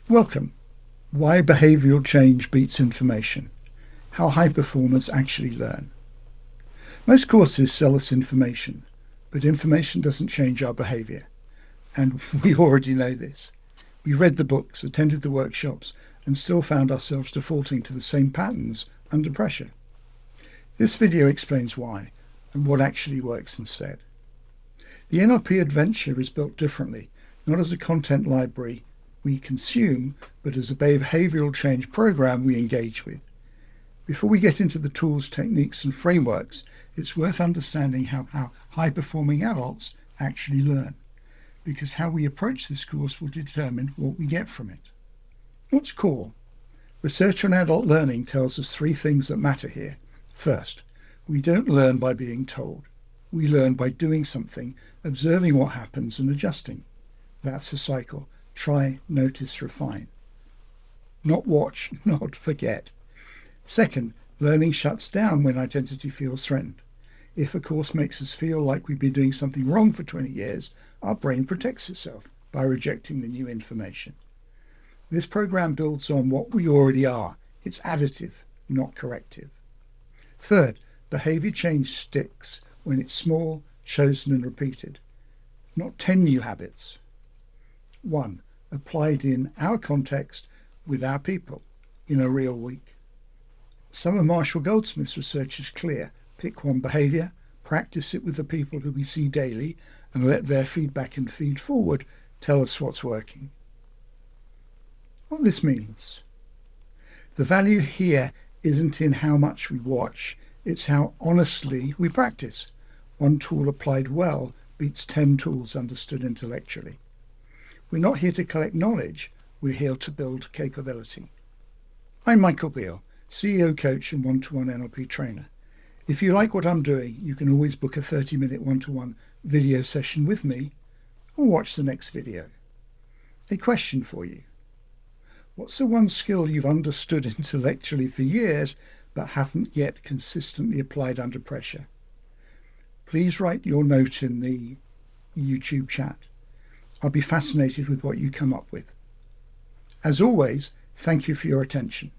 Welcome. Why behavioural change beats information. How high performers actually learn. Most courses sell us information, but information doesn't change our behaviour. And we already know this. We read the books, attended the workshops, and still found ourselves defaulting to the same patterns under pressure. This video explains why and what actually works instead. The NLP adventure is built differently, not as a content library we consume, but as a behavioural change program we engage with. Before we get into the tools, techniques and frameworks, it's worth understanding how high-performing adults actually learn, because how we approach this course will determine what we get from it. What's core? Research on adult learning tells us three things that matter here. First, we don't learn by being told. We learn by doing something, observing what happens and adjusting. That's a cycle. Try, notice, refine. Not watch, not forget. Second, learning shuts down when identity feels threatened. If a course makes us feel like we've been doing something wrong for 20 years, our brain protects itself by rejecting the new information. This program builds on what we already are. It's additive, not corrective. Third, behaviour change sticks when it's small, chosen and repeated. Not 10 new habits. 1. Applied in our context with our people in a real week. Some of Marshall Goldsmith's research is clear. Pick one behaviour, practice it with the people who we see daily, and let their feedback and feed forward tell us what's working. What this means. The value here isn't in how much we watch, it's how honestly we practice. One tool applied well beats 10 tools understood intellectually. We're not here to collect knowledge, we're here to build capability. I'm Michael Beale, CEO coach and one-to-one NLP trainer. If you like what I'm doing, you can always book a 30-minute one-to-one video session with me or watch the next video. A question for you. What's the one skill you've understood intellectually for years but haven't yet consistently applied under pressure? Please write your note in the YouTube chat. I'll be fascinated with what you come up with. As always, thank you for your attention.